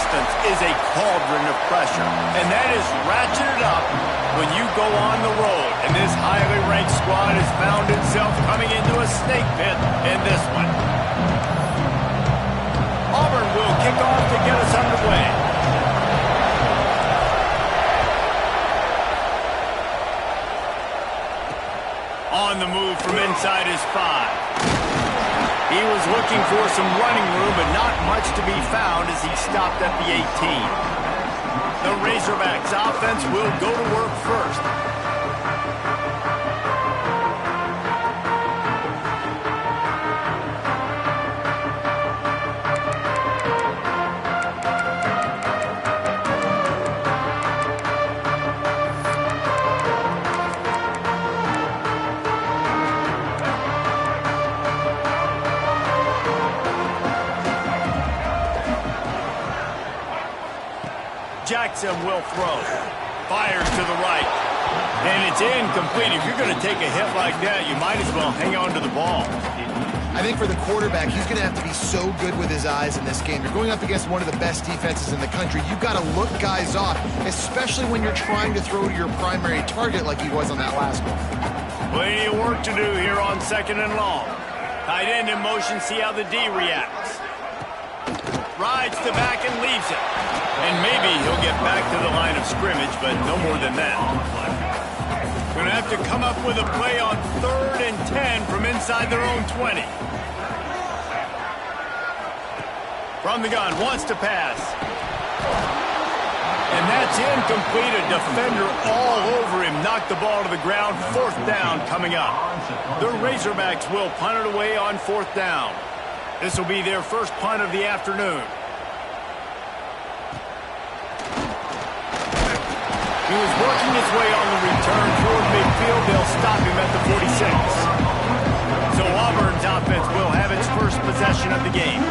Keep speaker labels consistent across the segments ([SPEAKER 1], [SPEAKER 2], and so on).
[SPEAKER 1] distance is a cauldron of pressure, and that is ratcheted up when you go on the road. And this highly ranked squad has found itself coming into a snake pit in this one. Auburn will kick off to get us underway. On the move from inside his 5. He was looking for some running room, but not much to be found as he stopped at the 18. The Razorbacks offense will go to work first. Jackson will throw. Fires to the right. And it's incomplete. If you're going to take a hit like that, you might as well hang on to the ball.
[SPEAKER 2] I think for the quarterback, he's going to have to be so good with his eyes in this game. You're going up against one of the best defenses in the country. You've got to look guys off, especially when you're trying to throw to your primary target like he was on that last one.
[SPEAKER 1] Plenty of work to do here on 2nd and long. Tight end in motion, see how the D reacts. Rides the back and leaves it. And maybe he'll get back to the line of scrimmage, but no more than that. Going to have to come up with a play on 3rd and 10 from inside their own 20. From the gun, wants to pass. And that's incomplete. A defender all over him. Knocked the ball to the ground. 4th down coming up. The Razorbacks will punt it away on 4th down. This will be their first punt of the afternoon. He was working his way on the return toward midfield. They'll stop him at the 46. So Auburn's offense will have its first possession of the game.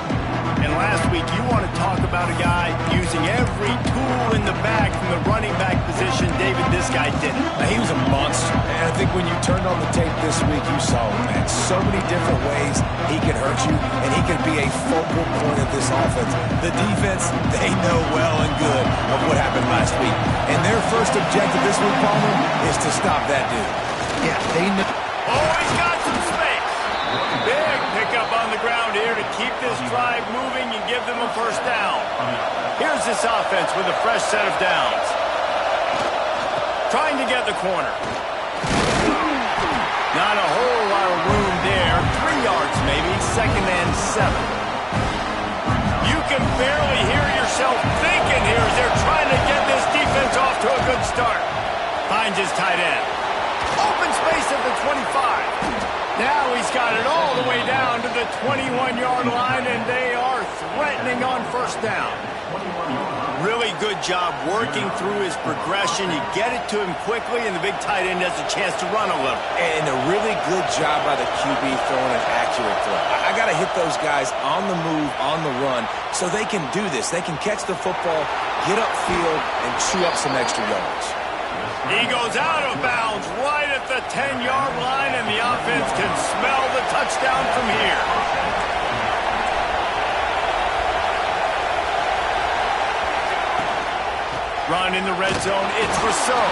[SPEAKER 1] And last week, you want to talk about a guy using every tool in the bag from the running back position. David, this guy did it.
[SPEAKER 3] He was a monster. And I think when you turned on the tape this week, you saw it, man. So many different ways he can hurt you, and he can be a focal point of this offense. The defense, they know well and good of what happened last week. And their first objective this week, Palmer, is to stop that dude.
[SPEAKER 2] Yeah, they know.
[SPEAKER 1] Oh, he's got some space. Big pickup on the ground here to keep this drive moving and give them a first down. Here's this offense with a fresh set of downs. Trying to get the corner. Not a whole lot of room there. 3 yards maybe, 2nd and 7. You can barely hear yourself thinking here as they're trying to get this defense off to a good start. Finds his tight end. Open space at the 25. Now he's got it all the way down to the 21-yard line, and they are threatening on 1st down. Really good job working through his progression. You get it to him quickly, and the big tight end has a chance to run a little.
[SPEAKER 3] And a really good job by the QB throwing an accurate throw. I got to hit those guys on the move, on the run, so they can do this. They can catch the football, get upfield, and chew up some extra yards.
[SPEAKER 1] He goes out of bounds right at the 10-yard line, and the offense can smell the touchdown from here. Run in the red zone. It's Rousseau.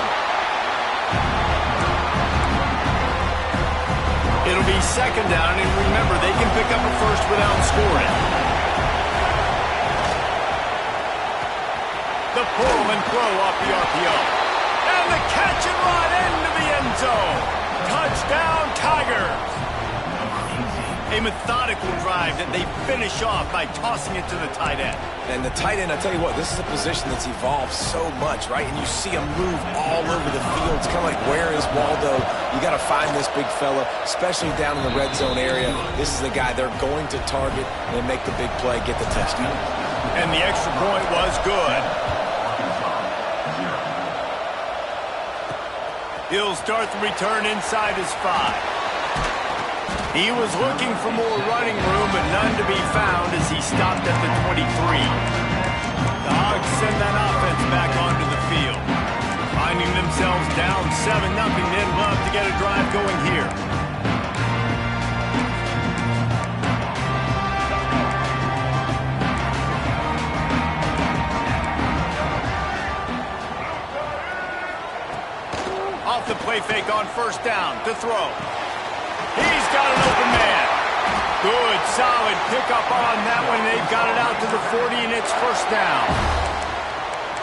[SPEAKER 1] It'll be 2nd down, and remember, they can pick up a first without scoring. The pull and throw off the RPO. And the catch and run into the end zone. Touchdown, Tigers. A methodical drive that they finish off by tossing it to the tight end.
[SPEAKER 3] And the tight end, I tell you what, this is a position that's evolved so much, right? And you see him move all over the field. It's kind of like, where is Waldo? You got to find this big fella, especially down in the red zone area. This is the guy they're going to target and make the big play, get the touchdown.
[SPEAKER 1] And the extra point was good. He'll start the return inside his 5. He was looking for more running room, but none to be found as he stopped at the 23. The Hogs send that offense back onto the field. Finding themselves down 7-0, they'd love to get a drive going here. the play fake on first down to throw. He's got an open man. Good, solid pickup on that one. They've got it out to the 40, and it's first down.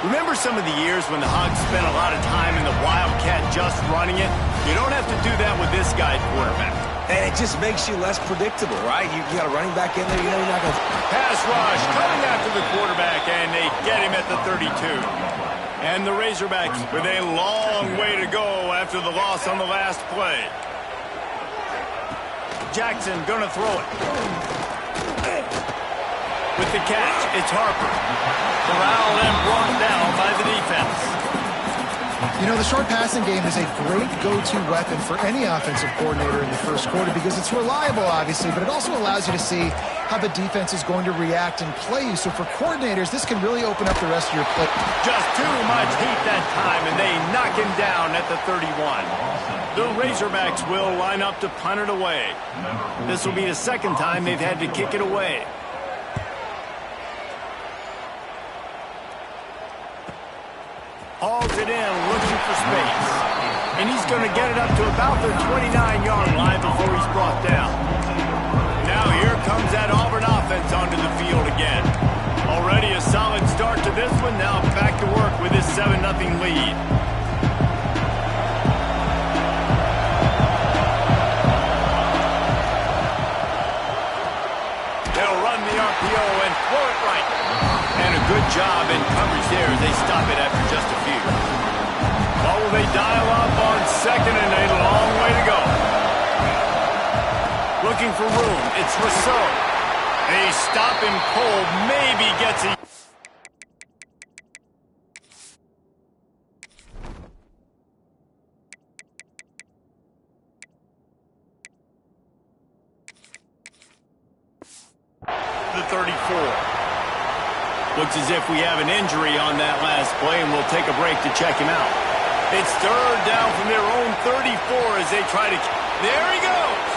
[SPEAKER 1] Remember some of the years when the Hogs spent a lot of time in the Wildcat just running it? You don't have to do that with this guy at quarterback.
[SPEAKER 3] And it just makes you less predictable, right? You got a running back in there, you know you're not going to...
[SPEAKER 1] Pass rush coming after the quarterback, and they get him at the 32. And the Razorbacks with a long way to go after the loss on the last play. Jackson gonna throw it. With the catch, it's Harper. Corralled and brought down by the defense.
[SPEAKER 2] You know, the short passing game is a great go-to weapon for any offensive coordinator in the first quarter because it's reliable, obviously, but it also allows you to see how the defense is going to react and play. So for coordinators, this can really open up the rest of your play.
[SPEAKER 1] Just too much heat that time, and they knock him down at the 31. The Razorbacks will line up to punt it away. This will be the second time they've had to kick it away. Hauls it in, looking for space. And he's going to get it up to about the 29-yard line before he's brought down. Now here comes that Auburn offense onto the field again. Already a solid start to this one. Now back to work with this 7-0 lead. They'll run the RPO and throw it right. And a good job in coverage there as they stop it after just a few. Oh, they dial up on second and a long way to go. Looking for room. It's Rousseau. They stop him cold. Maybe gets it. The 34. Looks as if we have an injury on that last play, and we'll take a break to check him out. It's third down from their own 34 as they try to... There he goes!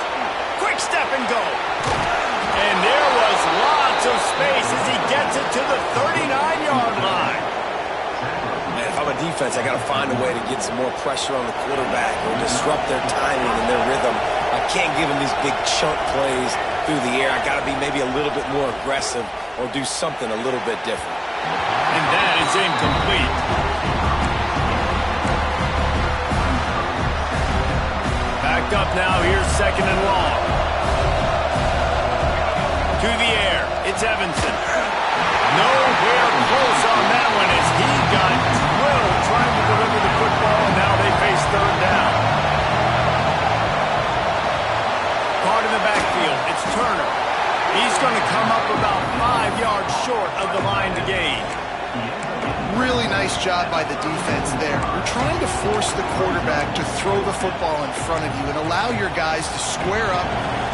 [SPEAKER 1] Quick step and go. And there was lots of space as he gets it to the 39-yard line.
[SPEAKER 3] Man, if I'm a defense, I got to find a way to get some more pressure on the quarterback or disrupt their timing and their rhythm. I can't give them these big chunk plays through the air. I got to be maybe a little bit more aggressive or do something a little bit different.
[SPEAKER 1] And that is incomplete. Backed up now, here's second and long. To the air, it's Evanson. Nowhere close on that one as he got drilled trying to deliver the football, and now they face third down. Caught in the backfield, it's Turner. He's going to come up about 5 yards short of the line to gain.
[SPEAKER 2] Really nice job by the defense there. You're trying to force the quarterback to throw the football in front of you and allow your guys to square up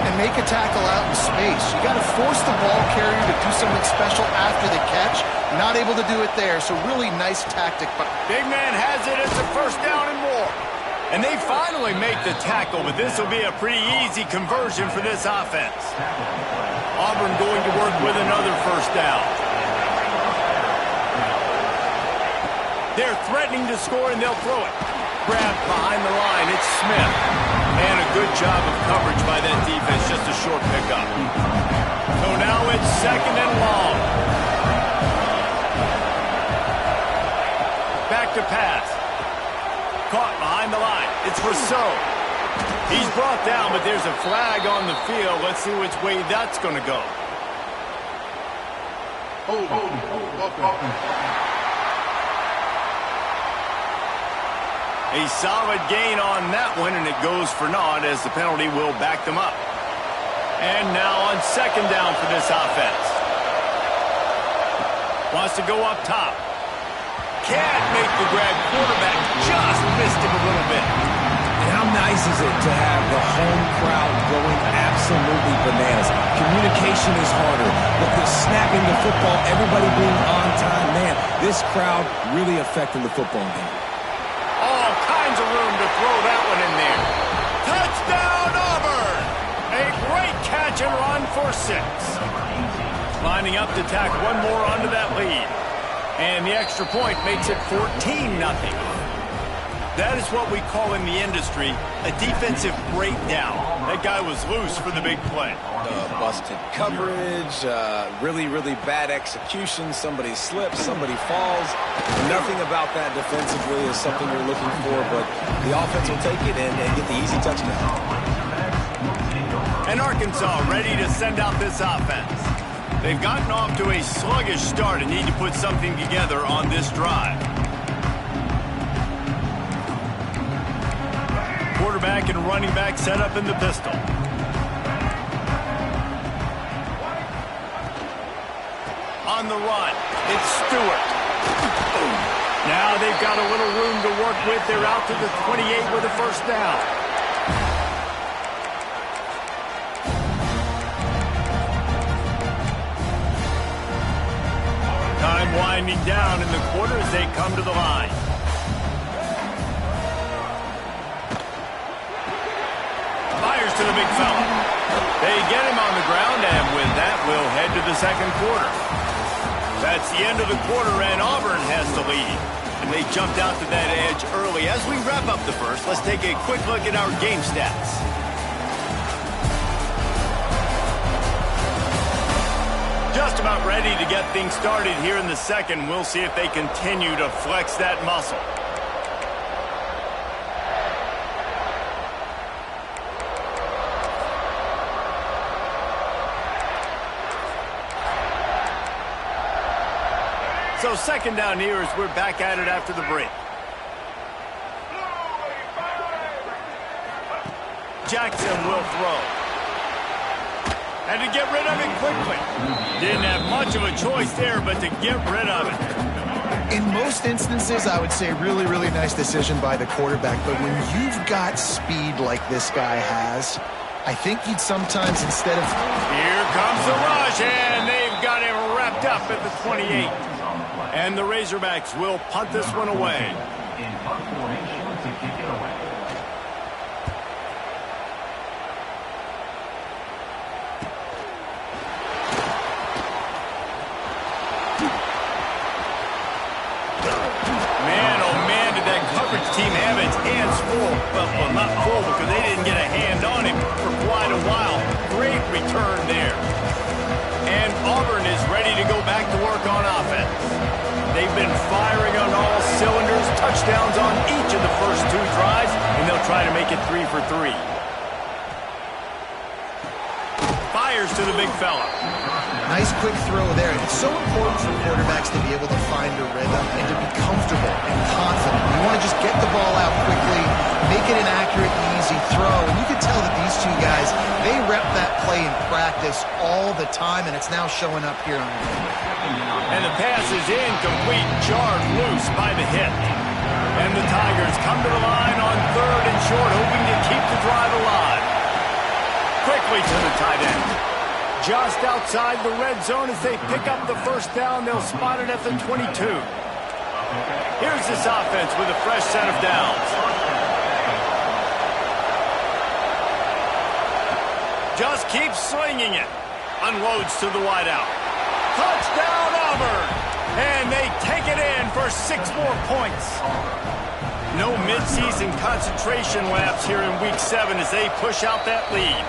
[SPEAKER 2] and make a tackle out in space. You got to force the ball carrier to do something special after the catch. Not able to do it there, so really nice tactic.
[SPEAKER 1] Big man has it. It's a first down and more. And they finally make the tackle, but this will be a pretty easy conversion for this offense. Auburn going to work with another first down. They're threatening to score, and they'll throw it. Grabbed behind the line, it's Smith. And a good job of coverage by that defense, just a short pickup. So now it's second and long. Back to pass. Caught behind the line. It's Rousseau. He's brought down, but there's a flag on the field. Let's see which way that's going to go. A solid gain on that one, and it goes for naught as the penalty will back them up. And now on second down for this offense. Wants to go up top. Can't make the grab. Quarterback just missed him a little bit.
[SPEAKER 3] And how nice is it to have the home crowd going absolutely bananas? Communication is harder, but the snapping the football, everybody being on time, man, this crowd really affecting the football game.
[SPEAKER 1] All kinds of room to throw that one in there. Touchdown, Auburn! A great catch and run for 6. Lining up to tack one more onto that lead. And the extra point makes it 14-0. That is what we call in the industry a defensive breakdown. That guy was loose for the big play.
[SPEAKER 3] Busted coverage, really, really bad execution. Somebody slips, somebody falls. Nothing about that defensively is something you're looking for, but the offense will take it and get the easy touchdown.
[SPEAKER 1] And Arkansas ready to send out this offense. They've gotten off to a sluggish start and need to put something together on this drive. Quarterback and running back set up in the pistol. On the run, it's Stewart. Now they've got a little room to work with. They're out to the 28 with a first down. Time winding down in the quarter as they come to the line. Fires to the big fella. They get him on the ground, and with that, we'll head to the second quarter. That's the end of the quarter, and Auburn has the lead. And they jumped out to that edge early. As we wrap up the first, let's take a quick look at our game stats. Just about ready to get things started here in the second. We'll see if they continue to flex that muscle. So second down here as we're back at it after the break. Jackson will throw. And to get rid of it quickly. Didn't have much of a choice there, but to get rid of it.
[SPEAKER 2] In most instances, I would say really, really nice decision by the quarterback. But when you've got speed like this guy has, I think you'd sometimes, instead of...
[SPEAKER 1] Here comes the rush, and they've got him wrapped up at the 28. And the Razorbacks will punt this one away.
[SPEAKER 4] In punt formation to kick it away.
[SPEAKER 1] Man, oh man, did that coverage team have its hands full. Well, not full because they didn't get a hand on him for quite a while. Great return there. And Auburn is ready to go back to work on offense. They've been firing on all cylinders, touchdowns on each of the first two drives, and they'll try to make it 3 for 3. Fires to the big fella.
[SPEAKER 2] Nice quick throw there. It's so important for quarterbacks to be able to find a rhythm and to be comfortable and confident. You want to just get the ball out quickly, make it an accurate and easy throw. And you can tell that these two guys, they rep that play in practice all the time, and it's now showing up here on the field.
[SPEAKER 1] And the pass is incomplete, jarred loose by the hit. And the Tigers come to the line on 3rd and short, hoping to keep the drive alive. Quickly to the tight end. Just outside the red zone as they pick up the first down. They'll spot it at the 22. Here's this offense with a fresh set of downs. Just keeps slinging it. Unloads to the wideout. Touchdown, Auburn! And they take it in for 6 more points. No midseason concentration laps here in Week 7 as they push out that lead.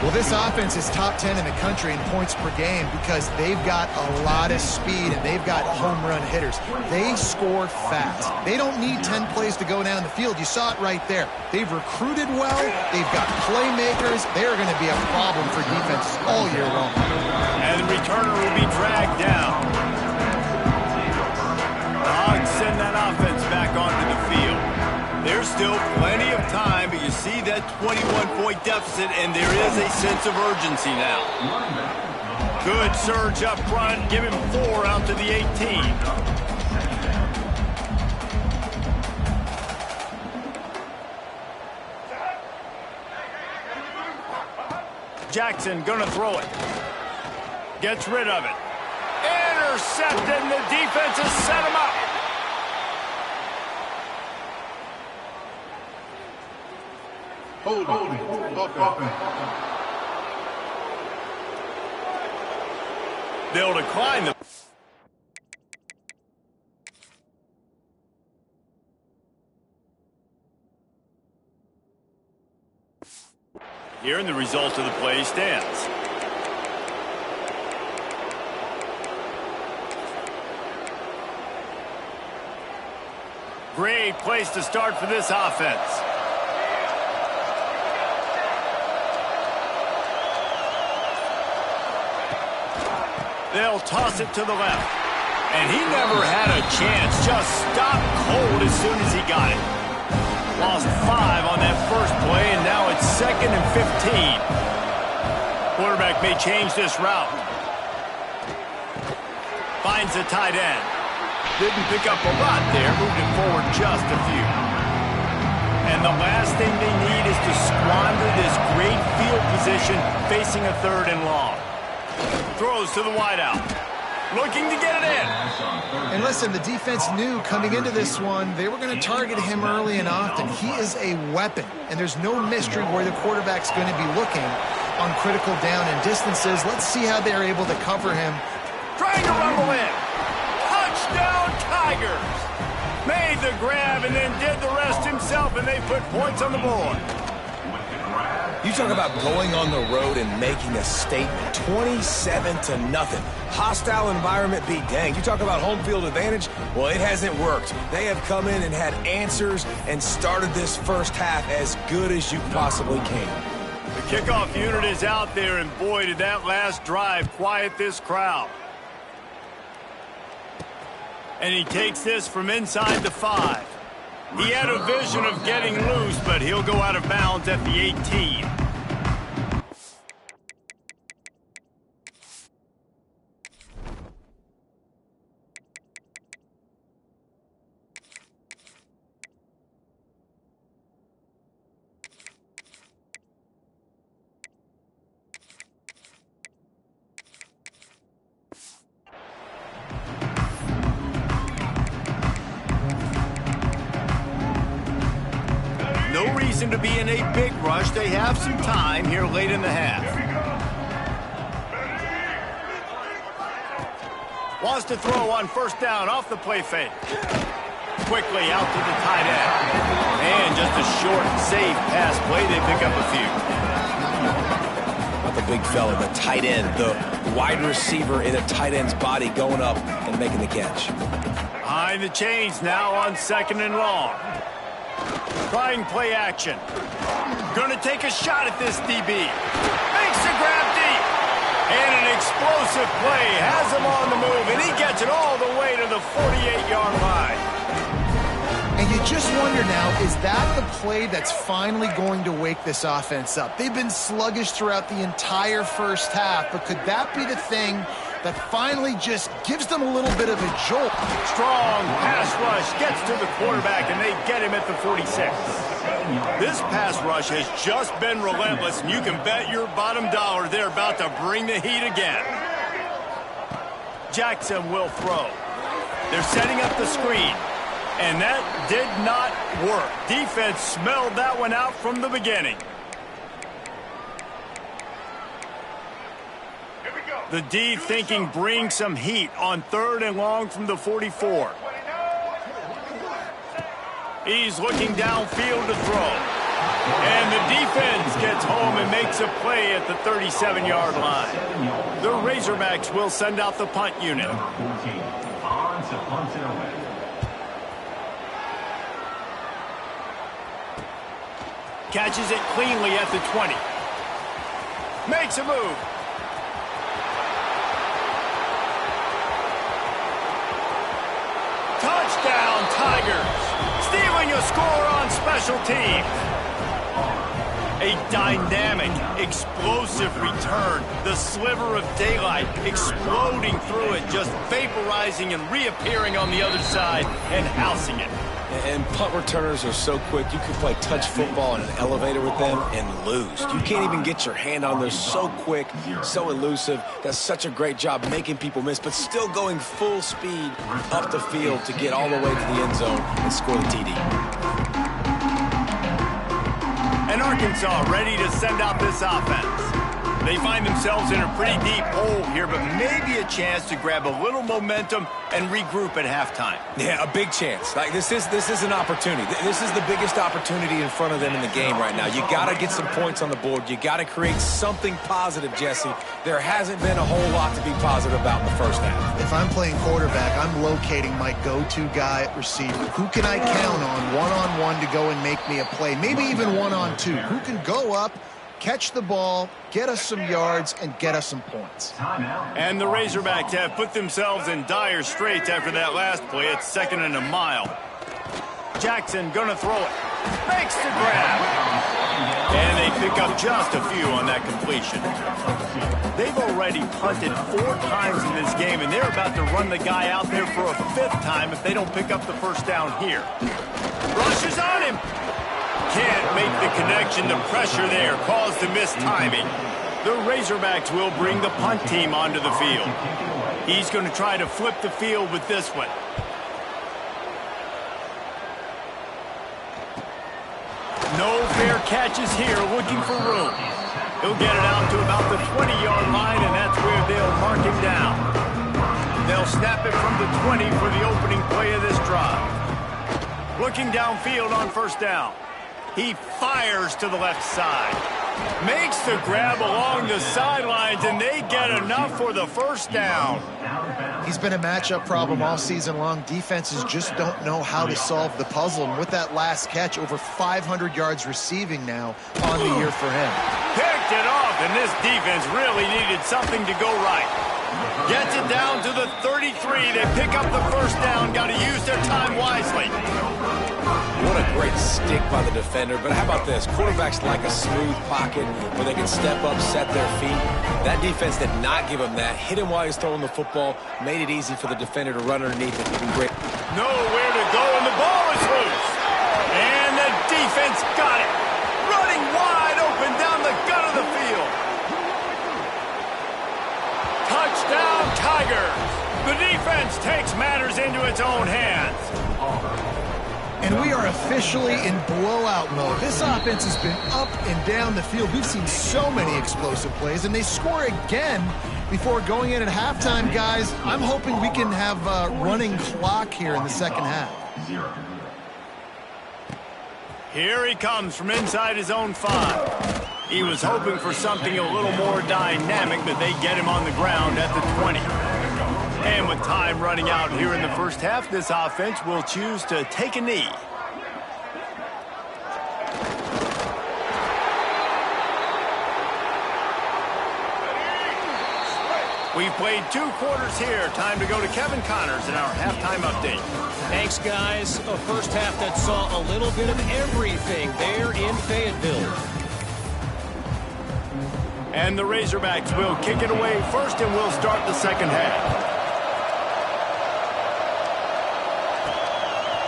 [SPEAKER 2] Well, this offense is top 10 in the country in points per game because they've got a lot of speed and they've got home run hitters. They score fast. They don't need 10 plays to go down the field. You saw it right there. They've recruited well. They've got playmakers. They're going to be a problem for defenses all year long.
[SPEAKER 1] And the returner will be dragged down. The Hogs send that offense back onto the field. There's still plenty of time, but you see that 21-point deficit, and there is a sense of urgency now. Good surge up front. Give him 4 out to the 18. Jackson gonna throw it. Gets rid of it. Intercepted, and the defense has set him up. They'll decline the... here, and the result of the play stands. Great place to start for this offense. They'll toss it to the left. And he never had a chance. Just stopped cold as soon as he got it. Lost 5 on that first play, and now it's 2nd and 15. Quarterback may change this route. Finds the tight end. Didn't pick up a lot there, moved it forward just a few. And the last thing they need is to squander this great field position facing a 3rd and long. Throws to the wideout. Looking to get it in.
[SPEAKER 2] And listen, the defense knew coming into this one, they were going to target him early and often. He is a weapon, and there's no mystery where the quarterback's going to be looking on critical down and distances. Let's see how they're able to cover him.
[SPEAKER 1] Trying to rumble in. Touchdown, Tigers. Made the grab and then did the rest himself, and they put points on the board.
[SPEAKER 3] You talk about going on the road and making a statement. 27-0. Hostile environment be danged. You talk about home field advantage. Well, it hasn't worked. They have come in and had answers and started this first half as good as you possibly can.
[SPEAKER 1] The kickoff unit is out there, and boy, did that last drive quiet this crowd. And he takes this from inside the 5. He had a vision of getting loose, but he'll go out of bounds at the 18. No reason to be in a big rush. They have some time here late in the half. Wants to throw on 1st down off the play fake. Quickly out to the tight end. And just a short, safe pass play. They pick up a few.
[SPEAKER 3] Not the big fella, the tight end, the wide receiver in a tight end's body going up and making the catch.
[SPEAKER 1] Behind the chains now on 2nd and long. Trying play action. Gonna take a shot at this DB. Makes the grab deep. And an explosive play. Has him on the move, and he gets it all the way to the 48-yard line.
[SPEAKER 2] And you just wonder now, is that the play that's finally going to wake this offense up? They've been sluggish throughout the entire first half, but could that be the thing that finally just gives them a little bit of a jolt?
[SPEAKER 1] Strong pass rush gets to the quarterback, and they get him at the 46. This pass rush has just been relentless, and you can bet your bottom dollar they're about to bring the heat again. Jackson will throw. They're setting up the screen, and that did not work. Defense smelled that one out from the beginning. The D thinking bring some heat on 3rd and long from the 44. He's looking downfield to throw. And the defense gets home and makes a play at the 37-yard line. The Razorbacks will send out the punt unit. Catches it cleanly at the 20. Makes a move. Touchdown, Tigers. Stealing a score on special teams. A dynamic, explosive return. The sliver of daylight exploding through it, just vaporizing and reappearing on the other side and housing it.
[SPEAKER 3] And punt returners are so quick, you could play touch football in an elevator with them and lose. You can't even get your hand on them. So quick, so elusive, does such a great job making people miss, but still going full speed up the field to get all the way to the end zone and score the TD.
[SPEAKER 1] And Arkansas ready to send out this offense. They find themselves in a pretty deep hole here, but maybe a chance to grab a little momentum and regroup at halftime.
[SPEAKER 3] Yeah, a big chance. Like this is an opportunity. This is the biggest opportunity in front of them in the game right now. You got to get some points on the board. You got to create something positive, Jesse. There hasn't been a whole lot to be positive about in the first half.
[SPEAKER 2] If I'm playing quarterback, I'm locating my go-to guy at receiver. Who can I count on one-on-one to go and make me a play? Maybe even one-on-two. Who can go up, catch the ball, get us some yards, and get us some points.
[SPEAKER 1] And the Razorbacks have put themselves in dire straits after that last play. It's 2nd and a mile. Jackson gonna throw it. Makes the grab. And they pick up just a few on that completion. They've already punted 4 times in this game, and they're about to run the guy out there for a 5th time if they don't pick up the first down here. Rushes on him. Can't make the connection. The pressure there caused the mistiming. The Razorbacks will bring the punt team onto the field. He's going to try to flip the field with this one. No fair catches here, looking for room. He'll get it out to about the 20-yard line, and that's where they'll mark him down. They'll snap it from the 20 for the opening play of this drive. Looking downfield on first down. He fires to the left side. Makes the grab along the sidelines, and they get enough for the first down.
[SPEAKER 2] He's been a matchup problem all season long. Defenses just don't know how to solve the puzzle. And with that last catch, over 500 yards receiving now on the year for him.
[SPEAKER 1] Picked it off, and this defense really needed something to go right. Gets it down to the 33. They pick up the first down. Got to use their time wisely.
[SPEAKER 3] What a great stick by the defender. But how about this? Quarterbacks like a smooth pocket where they can step up, set their feet. That defense did not give him that. Hit him while he's throwing the football. Made it easy for the defender to run underneath it. Great.
[SPEAKER 1] Nowhere to go, and the ball is loose. And the defense got it. Running wide open down the gut of the field. Touchdown, Tigers. The defense takes matters into its own hands.
[SPEAKER 2] And we are officially in blowout mode. This offense has been up and down the field. We've seen so many explosive plays, and they score again before going in at halftime, guys. I'm hoping we can have a running clock here in the second half.
[SPEAKER 1] Here he comes from inside his own 5. He was hoping for something a little more dynamic, but they get him on the ground at the 20. And with time running out here in the first half, this offense will choose to take a knee. We've played 2 quarters here. Time to go to Kevin Connors in our halftime update.
[SPEAKER 5] Thanks, guys. A first half that saw a little bit of everything there in Fayetteville.
[SPEAKER 1] And the Razorbacks will kick it away first, and we'll start the second half.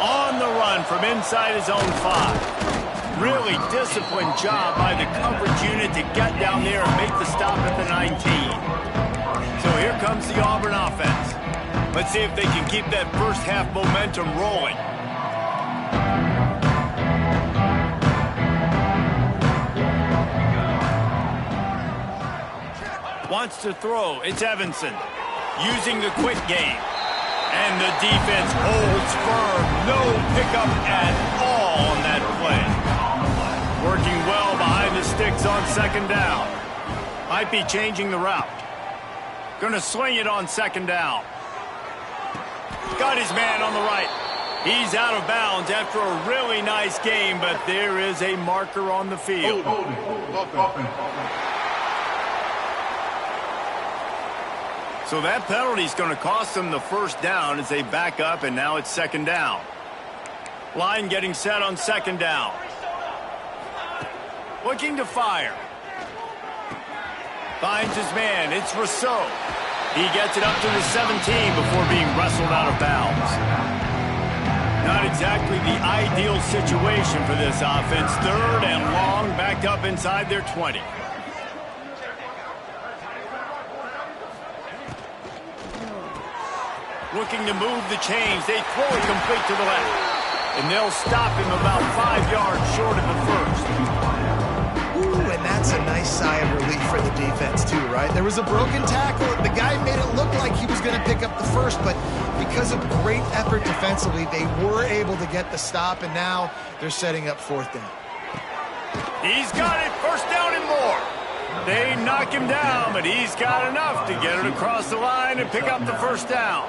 [SPEAKER 1] On the run from inside his own 5. Really disciplined job by the coverage unit to get down there and make the stop at the 19. So here comes the Auburn offense. Let's see if they can keep that first half momentum rolling. Wants to throw. It's Evanson. Using the quick game. And the defense holds firm. No pickup at all on that play. Working well behind the sticks on second down. Might be changing the route. Going to swing it on second down. Got his man on the right. He's out of bounds after a really nice game, but there is a marker on the field. So that penalty is going to cost them the first down as they back up, and now it's second down. Line getting set on second down. Looking to fire. Finds his man. It's Rousseau. He gets it up to the 17 before being wrestled out of bounds. Not exactly the ideal situation for this offense. 3rd and long, backed up inside their 20. Looking to move the chains. They throw it complete to the left. And they'll stop him about 5 yards short of the first.
[SPEAKER 2] Ooh, and that That's a nice sigh of relief for the defense too, right? There was a broken tackle. The guy made it look like he was going to pick up the first, but because of great effort defensively, they were able to get the stop, and now they're setting up fourth down.
[SPEAKER 1] He's got it, first down and more. They knock him down, but he's got enough to get it across the line and pick up the first down.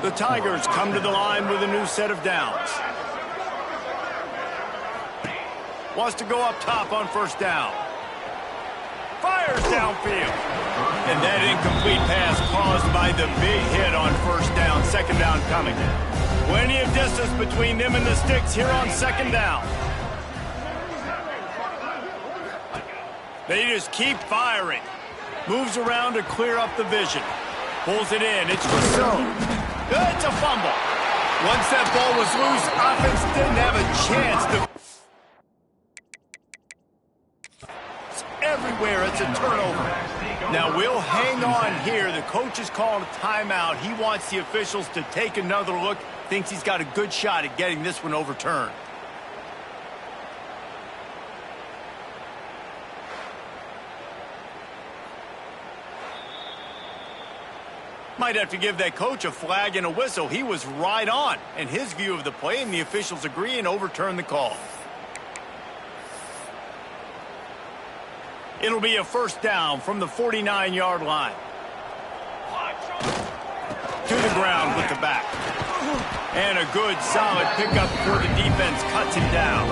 [SPEAKER 1] The Tigers come to the line with a new set of downs. Wants to go up top on first down. Fires downfield. And that incomplete pass caused by the big hit on first down. Second down coming. Plenty of distance between them and the sticks here on second down. They just keep firing. Moves around to clear up the vision. Pulls it in. It's Rousseau. It's a fumble. Once that ball was loose, offense didn't have a chance to... It's everywhere. It's a turnover. Now we'll hang on here. The coach is calling a timeout. He wants the officials to take another look. Thinks he's got a good shot at getting this one overturned. Might have to give that coach a flag and a whistle. He was right on in his view of the play, and the officials agree and overturn the call. It'll be a first down from the 49-yard line. To the ground with the back. And a good, solid pickup before the defense cuts him down.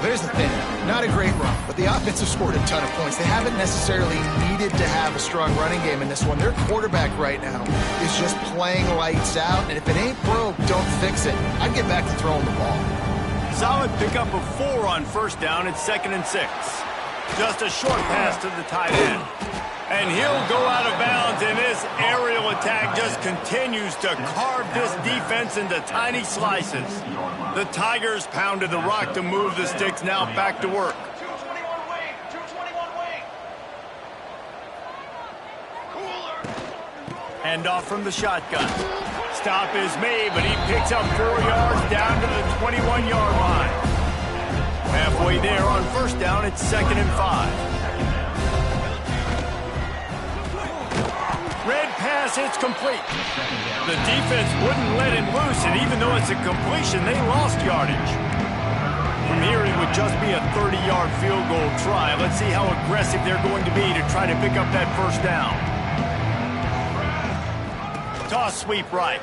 [SPEAKER 2] There's the thing. Not a great run, but the offense have scored a ton of points. They haven't necessarily needed to have a strong running game in this one. Their quarterback right now is just playing lights out, and if it ain't broke, don't fix it. I'd get back to throwing the ball.
[SPEAKER 1] Solid pickup of 4 on first down. It's 2nd and 6. Just a short pass to the tight end. And he'll go out of bounds, and this aerial attack just continues to carve this defense into tiny slices. The Tigers pounded the rock to move the sticks, now back to work. Hand off from the shotgun. Stop is made, but he picks up 4 yards down to the 21-yard line. Halfway there on first down, it's 2nd and 5. Red pass, it's complete. The defense wouldn't let him loose, and even though it's a completion, they lost yardage. From here, it would just be a 30-yard field goal try. Let's see how aggressive they're going to be to try to pick up that first down. Toss sweep right.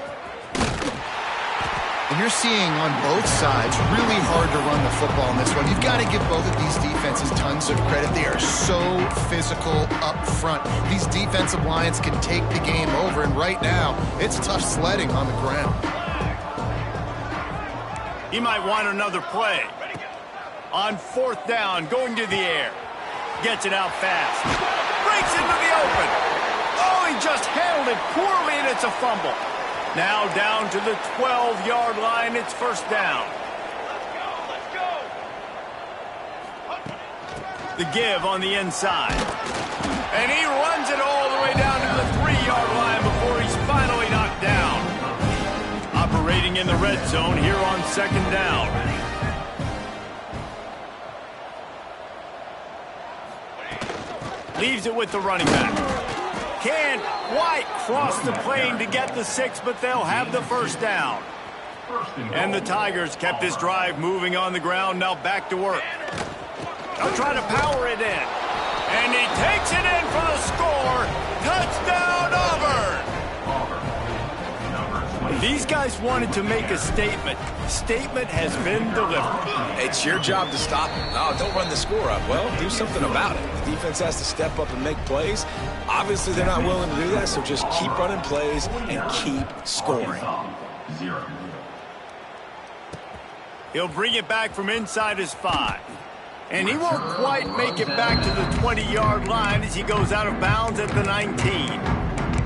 [SPEAKER 2] And you're seeing on both sides really hard to run the football in this one. You've got to give both of these defenses tons of credit. They are so physical up front. These defensive lines can take the game over, and right now, it's tough sledding on the ground.
[SPEAKER 1] He might want another play. On fourth down, going to the air. Gets it out fast. Breaks into the open. Oh, he just handled it poorly, and it's a fumble. Now down to the 12-yard line, it's first down. The give on the inside. And he runs it all the way down to the 3-yard line before he's finally knocked down. Operating in the red zone here on second down. Leaves it with the running back. Can't quite cross the plane to get the 6, but they'll have the first down. And the Tigers kept this drive moving on the ground, now back to work. They'll try to power it in. And he takes it in for the score. Touchdown, Auburn! These guys wanted to make a statement. Statement has been delivered.
[SPEAKER 3] It's your job to stop them. No, don't run the score up. Well, do something about it. The defense has to step up and make plays. Obviously, they're not willing to do that, so just keep running plays and keep scoring.
[SPEAKER 1] He'll bring it back from inside his 5. And he won't quite make it back to the 20-yard line as he goes out of bounds at the 19.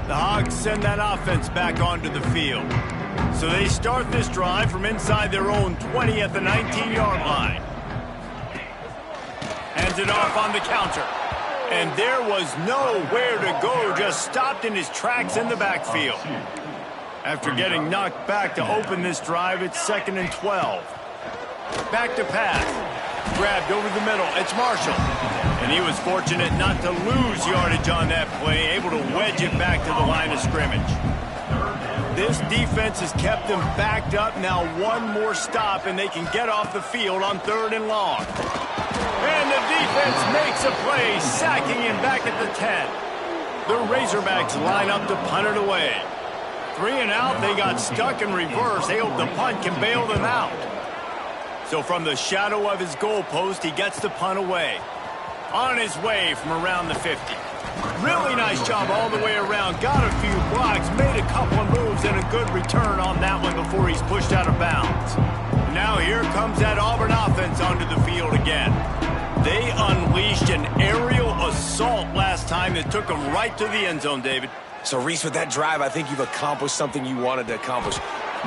[SPEAKER 1] The Hogs send that offense back onto the field. So they start this drive from inside their own 20 at the 19-yard line. Hands it off on the counter. And there was nowhere to go, just stopped in his tracks in the backfield. After getting knocked back to open this drive, it's 2nd and 12. Back to pass. Grabbed over the middle. It's Marshall. And he was fortunate not to lose yardage on that play, able to wedge it back to the line of scrimmage. This defense has kept them backed up. Now one more stop, and they can get off the field on 3rd and long. And the defense makes a play, sacking him back at the 10. The Razorbacks line up to punt it away. 3 and out, they got stuck in reverse. They hope the punt can bail them out. So from the shadow of his goalpost, he gets the punt away. On his way from around the 50. Really nice job all the way around. Got a few blocks, made a couple of moves, and a good return on that one before he's pushed out of bounds. Now here comes that Auburn offense onto the field again. They unleashed an aerial assault last time that took them right to the end zone, David.
[SPEAKER 3] So, Reese, with that drive, I think you've accomplished something you wanted to accomplish.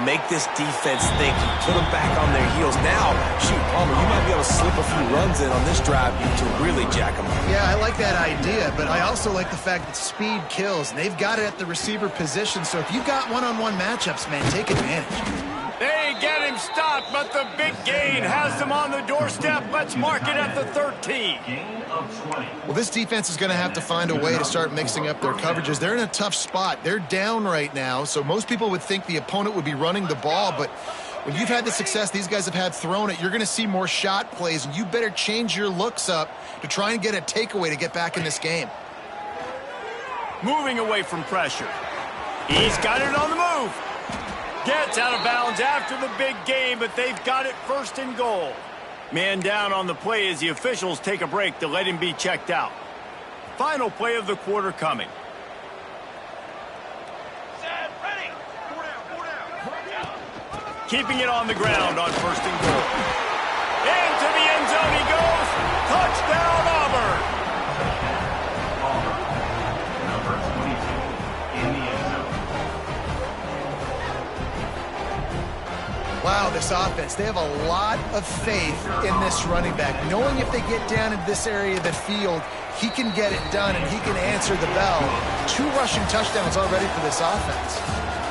[SPEAKER 3] Make this defense think. You put them back on their heels. Now, shoot, Palmer, you might be able to slip a few runs in on this drive to really jack them up.
[SPEAKER 2] Yeah, I like that idea, but I also like the fact that speed kills. And they've got it at the receiver position, so if you've got one-on-one matchups, man, take advantage.
[SPEAKER 1] They get him stopped, but the big gain has them on the doorstep. Let's mark it at the 13.
[SPEAKER 4] Gain of 20.
[SPEAKER 2] Well, this defense is going to have to find a way to start mixing up their coverages. They're in a tough spot. They're down right now, so most people would think the opponent would be running the ball, but when you've had the success these guys have had throwing it, you're going to see more shot plays, and you better change your looks up to try and get a takeaway to get back in this game.
[SPEAKER 1] Moving away from pressure. He's got it on the move. Gets out of bounds after the big game, but they've got it 1st and goal. Man down on the play as the officials take a break to let him be checked out. Final play of the quarter coming.
[SPEAKER 6] Set, ready. 4 down.
[SPEAKER 1] Keeping it on the ground on 1st and goal. Into the end zone he goes. Touchdown, Auburn.
[SPEAKER 4] Number 22 in the end zone.
[SPEAKER 2] Wow, this offense, they have a lot of faith in this running back, knowing if they get down in this area of the field, he can get it done and he can answer the bell. 2 rushing touchdowns already for this offense.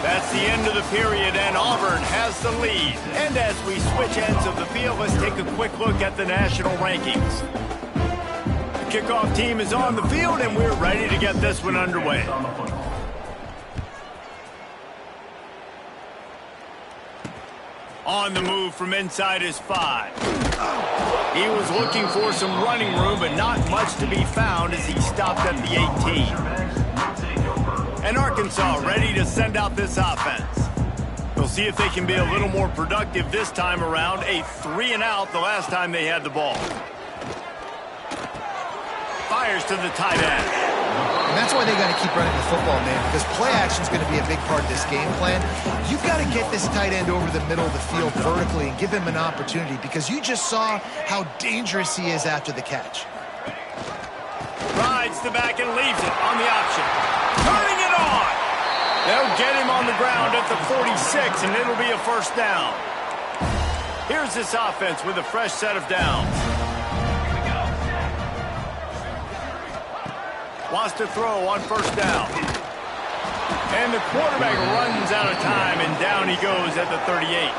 [SPEAKER 1] That's the end of the period, and Auburn has the lead. And as we switch ends of the field, let's take a quick look at the national rankings. The kickoff team is on the field, and we're ready to get this one underway.
[SPEAKER 4] On the football.
[SPEAKER 1] On the move from inside his 5. He was looking for some running room, but not much to be found as he stopped at the 18. And Arkansas ready to send out this offense. We'll see if they can be a little more productive this time around. A 3 and out the last time they had the ball. Fires to the tight end.
[SPEAKER 2] And that's why they got to keep running the football, man, because play action is going to be a big part of this game plan. You've got to get this tight end over the middle of the field vertically and give him an opportunity, because you just saw how dangerous he is after the catch.
[SPEAKER 1] Rides the back and leaves it on the option. Turning it on. They'll get him on the ground at the 46, and it'll be a 1st down. Here's this offense with a fresh set of downs. Wants to throw on 1st down. And the quarterback runs out of time, and down he goes at the 38.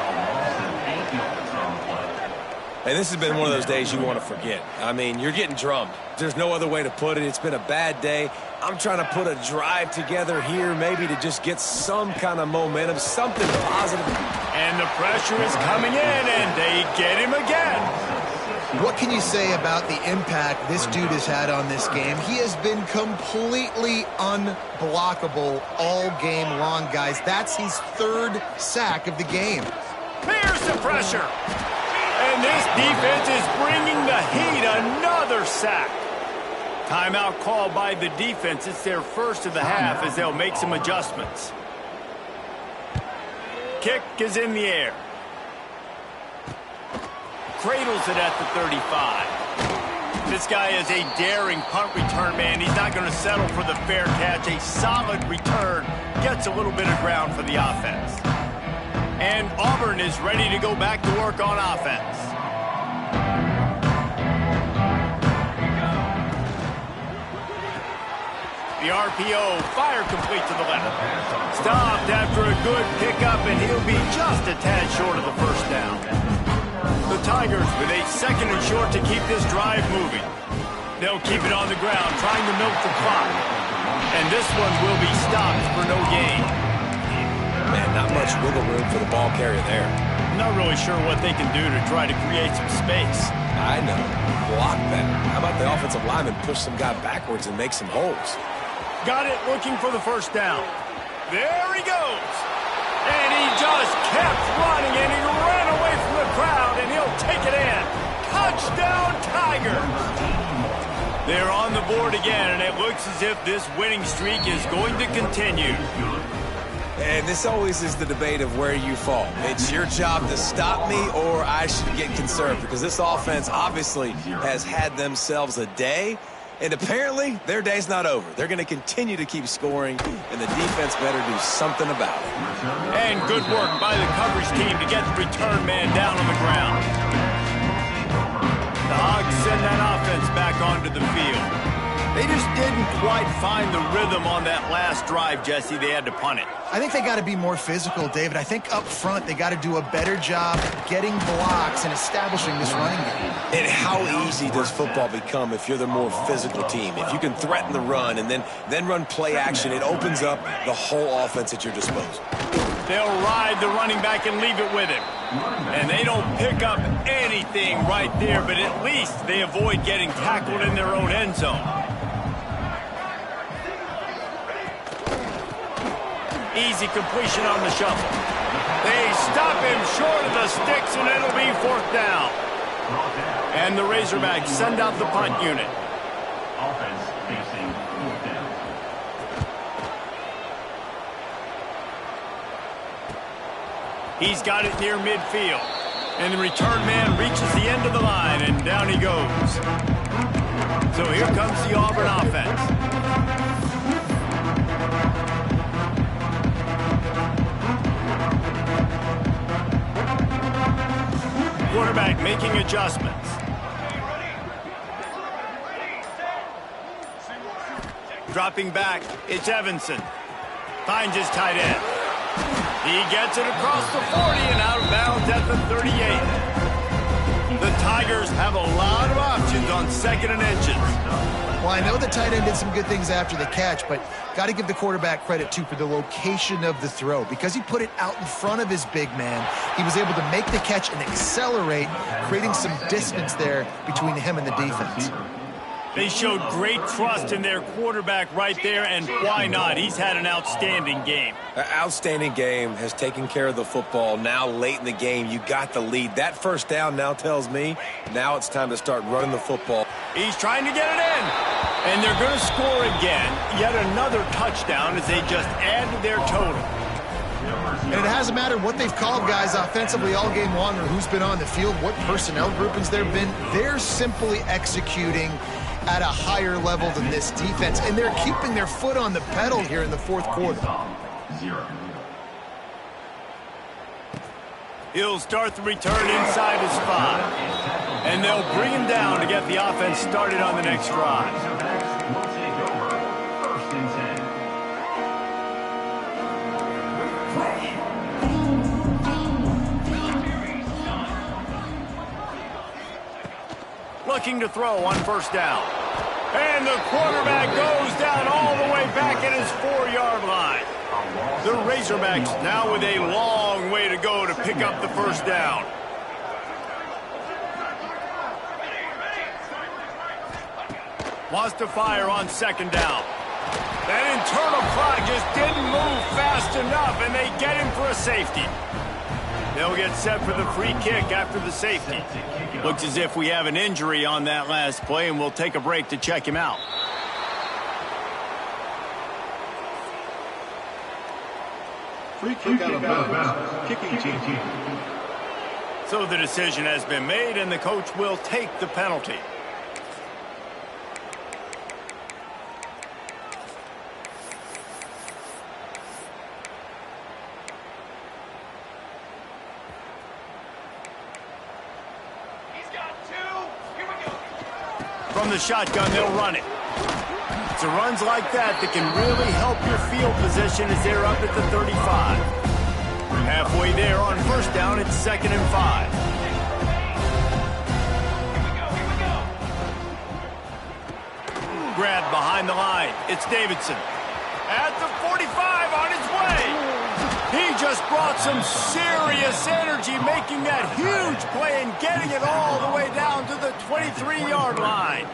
[SPEAKER 3] Hey, this has been one of those days you want to forget. I mean, you're getting drummed. There's no other way to put it. It's been a bad day. I'm trying to put a drive together here maybe to just get some kind of momentum, something positive.
[SPEAKER 1] And the pressure is coming in, and they get him again.
[SPEAKER 2] What can you say about the impact this dude has had on this game? He has been completely unblockable all game long, guys. That's his 3rd sack of the game.
[SPEAKER 1] Here's the pressure. And this defense is bringing the heat. Another sack. Timeout called by the defense. It's their 1st of the half as they'll make some adjustments. Kick is in the air. Cradles it at the 35. This guy is a daring punt return man. He's not going to settle for the fair catch. A solid return. Gets a little bit of ground for the offense. And Auburn is ready to go back to work on offense. The RPO, fire complete to the left. Stopped after a good pickup, and he'll be just a tad short of the 1st down. The Tigers with a 2nd and short to keep this drive moving. They'll keep it on the ground, trying to milk the clock. And this one will be stopped for no gain.
[SPEAKER 3] Man, not much wiggle room for the ball carrier there.
[SPEAKER 1] Not really sure what they can do to try to create some space.
[SPEAKER 3] I know. Block better. How about the offensive lineman push some guy backwards and make some holes?
[SPEAKER 1] Got it, looking for the first down. There he goes. And he just kept running, and he ran away from the crowd, and he'll take it in. Touchdown, Tigers. They're on the board again, and it looks as if this winning streak is going to continue.
[SPEAKER 3] And this always is the debate of where you fall. It's your job to stop me, or I should get conserved, because this offense obviously has had themselves a day, and apparently their day's not over. They're going to continue to keep scoring, and the defense better do something about it.
[SPEAKER 1] And good work by the coverage team to get the return man down on the ground. The Hogs send that offense back onto the field. They just didn't quite find the rhythm on that last drive, Jesse. They had to punt it.
[SPEAKER 2] I think they got to be more physical, David. I think up front they got to do a better job getting blocks and establishing this running game.
[SPEAKER 3] And how easy does football become if you're the more physical team? If you can threaten the run and then run play action, it opens up the whole offense at your disposal.
[SPEAKER 1] They'll ride the running back and leave it with him. And they don't pick up anything right there, but at least they avoid getting tackled in their own end zone. Easy completion on the shuffle. They stop him short of the sticks, and it'll be 4th down. And the Razorbacks send out the punt unit.
[SPEAKER 4] Offense facing 4th down.
[SPEAKER 1] He's got it near midfield. And the return man reaches the end of the line, and down he goes. So here comes the Auburn offense. Quarterback making adjustments. Dropping back, it's Evanson. Finds his tight end. He gets it across the 40 and out of bounds at the 38. The Tigers have a lot of options on 2nd and inches.
[SPEAKER 2] Well, I know the tight end did some good things after the catch, but got to give the quarterback credit, too, for the location of the throw. Because he put it out in front of his big man, he was able to make the catch and accelerate, creating some distance there between him and the defense.
[SPEAKER 1] They showed great trust in their quarterback right there, and why not? He's had an outstanding game.
[SPEAKER 3] An outstanding game, has taken care of the football. Now late in the game, you got the lead. That first down now tells me now it's time to start running the football.
[SPEAKER 1] He's trying to get it in, and they're going to score again. Yet another touchdown as they just add to their total.
[SPEAKER 2] And it hasn't mattered what they've called guys offensively all game long or who's been on the field, what personnel groupings there have been. They're simply executing at a higher level than this defense, and they're keeping their foot on the pedal here in the 4th quarter.
[SPEAKER 1] He'll start the return inside his 5, and they'll bring him down to get the offense started on the next drive.
[SPEAKER 4] Will take over 1st and 10.
[SPEAKER 1] Looking to throw on 1st down. And the quarterback goes down all the way back at his 4-yard line. The Razorbacks now with a long way to go to pick up the 1st down. Wants to fire on 2nd down. That internal clock just didn't move fast enough, and they get him for a safety. They'll get set for the free kick after the safety. Looks as if we have an injury on that last play, and we'll take a break to check him out.
[SPEAKER 6] Free kick out of bounds. Kicking team.
[SPEAKER 1] So the decision has been made, and the coach will take the penalty. From the shotgun, they'll run it. It's runs like that can really help your field position as they're up at the 35. Halfway there on 1st down, it's 2nd and 5. grab behind the line. It's Davidson. At the 45 on his way. He just brought some serious energy, making that huge play and getting it all the way down to the 23-yard line.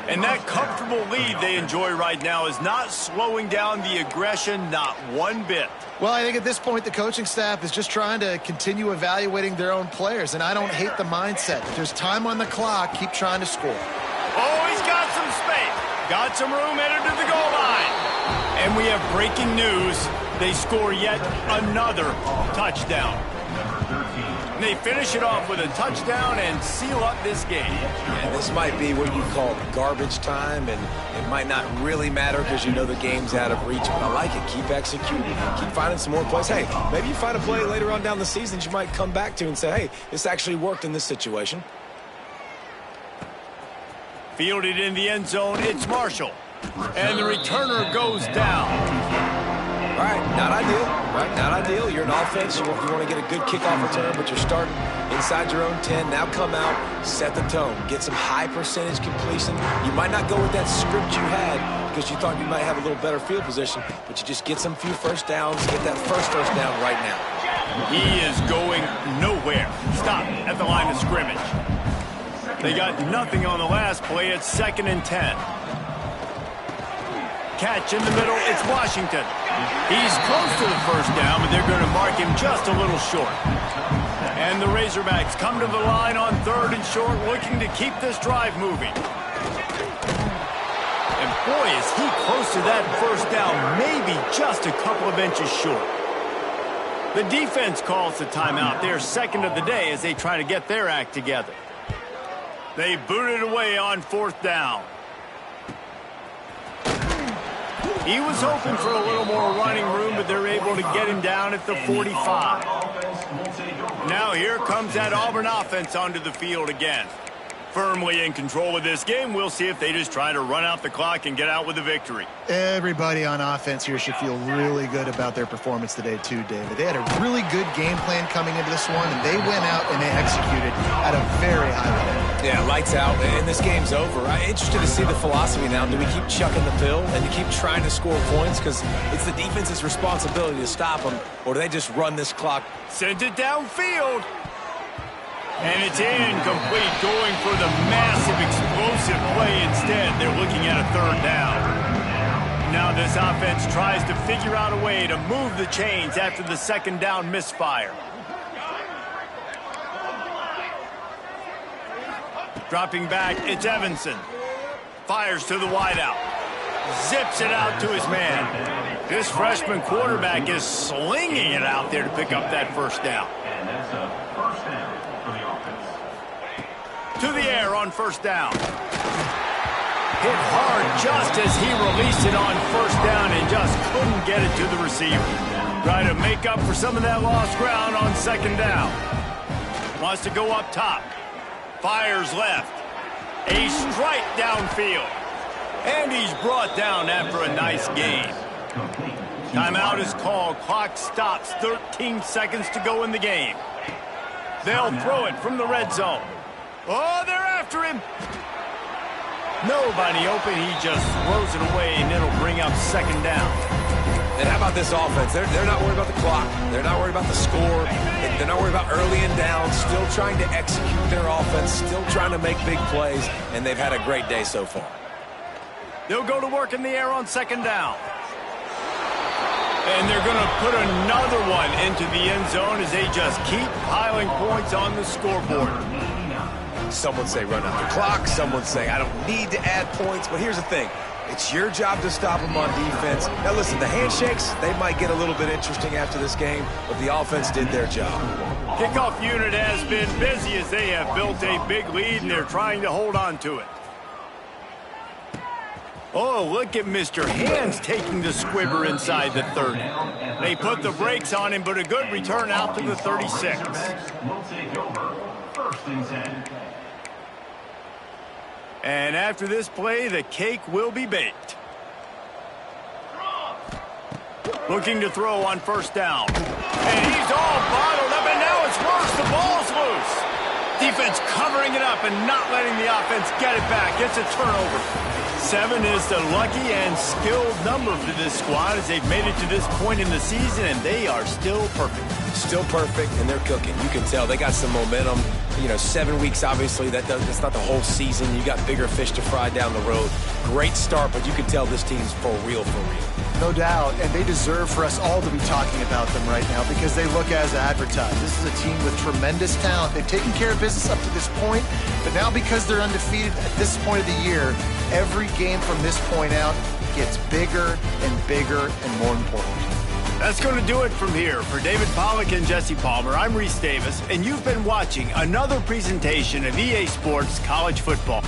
[SPEAKER 1] And that comfortable lead they enjoy right now is not slowing down the aggression, not one bit.
[SPEAKER 2] Well, I think at this point, the coaching staff is just trying to continue evaluating their own players, and I don't hate the mindset. If there's time on the clock, keep trying to score.
[SPEAKER 1] Oh, he's got some space. Got some room headed to the goal line. And we have breaking news. They score yet another touchdown. They finish it off with a touchdown and seal up this game.
[SPEAKER 3] And this might be what you call garbage time, and it might not really matter because you know the game's out of reach. But I like it. Keep executing. Keep finding some more plays. Hey, maybe you find a play later on down the season you might come back to and say, hey, this actually worked in this situation.
[SPEAKER 1] Fielded in the end zone, it's Marshall. And the returner goes down.
[SPEAKER 3] All right, not ideal, right? Not ideal. You're an offense. You want to get a good kickoff return, but you're starting inside your own 10. Now come out, set the tone. Get some high percentage completion. You might not go with that script you had because you thought you might have a little better field position, but you just get some few first downs, get that first down right now.
[SPEAKER 1] He is going nowhere. Stop at the line of scrimmage. They got nothing on the last play. It's 2nd and 10. Catch in the middle, it's Washington. He's close to the first down, but they're going to mark him just a little short. And the Razorbacks come to the line on 3rd and short, looking to keep this drive moving. And boy, is he close to that first down, maybe just a couple of inches short. The defense calls the timeout. They're 2nd of the day as they try to get their act together. They boot it away on 4th down. He was hoping for a little more running room, but they're able to get him down at the 45. Now here comes that Auburn offense onto the field again. Firmly in control of this game. We'll see if they just try to run out the clock and get out with a victory.
[SPEAKER 2] Everybody on offense here should feel really good about their performance today too, David. They had a really good game plan coming into this one, and they went out and they executed at a very high level.
[SPEAKER 3] Yeah, lights out, and this game's over. I'm interested to see the philosophy now. Do we keep chucking the pill and keep trying to score points because it's the defense's responsibility to stop them, or do they just run this clock?
[SPEAKER 1] Sent it downfield. And it's incomplete, going for the massive explosive play instead. They're looking at a 3rd down. Now this offense tries to figure out a way to move the chains after the 2nd down misfire. Dropping back, it's Evanson. Fires to the wideout. Zips it out to his man. This freshman quarterback is slinging it out there to pick up that first down.
[SPEAKER 4] And that's a first down for the offense.
[SPEAKER 1] To the air on 1st down. Hit hard just as he released it on 1st down and just couldn't get it to the receiver. Try to make up for some of that lost ground on 2nd down. Wants to go up top. Fires left. A strike downfield. And he's brought down after a nice gain. Timeout is called. Clock stops. 13 seconds to go in the game. They'll throw it from the red zone. Oh, they're after him. Nobody open. He just throws it away, and it'll bring up 2nd down.
[SPEAKER 3] And how about this offense? They're not worried about the clock. They're not worried about the score. They're not worried about early and down. Still trying to execute their offense. Still trying to make big plays. And they've had a great day so far.
[SPEAKER 1] They'll go to work in the air on 2nd down. And they're going to put another one into the end zone as they just keep piling points on the scoreboard.
[SPEAKER 3] Some would say run out the clock. Some would say I don't need to add points. But here's the thing. It's your job to stop them on defense. Now, listen, the handshakes, they might get a little bit interesting after this game, but the offense did their job.
[SPEAKER 1] Kickoff unit has been busy as they have built a big lead, and they're trying to hold on to it. Oh, look at Mr. Hands taking the squibber inside the 30. They put the brakes on him, but a good return out to the 36.
[SPEAKER 4] We'll take over 1st and 10.
[SPEAKER 1] And after this play, the cake will be baked. Looking to throw on 1st down. And he's all bottled up, and now it's worse. The ball's loose. Defense covering it up and not letting the offense get it back. It's a turnover. 7 is the lucky and skilled number for this squad as they've made it to this point in the season, and they are still perfect.
[SPEAKER 3] Still perfect, and they're cooking. You can tell they got some momentum. 7 weeks, obviously, that's not the whole season. You got bigger fish to fry down the road. Great start, but you can tell this team's for real, for real.
[SPEAKER 2] No doubt, and they deserve for us all to be talking about them right now because they look as advertised. This is a team with tremendous talent. They've taken care of business up to this point, but now because they're undefeated at this point of the year, every game from this point out gets bigger and bigger and more important.
[SPEAKER 1] That's going to do it from here. For David Pollack and Jesse Palmer, I'm Reese Davis, and you've been watching another presentation of EA Sports College Football.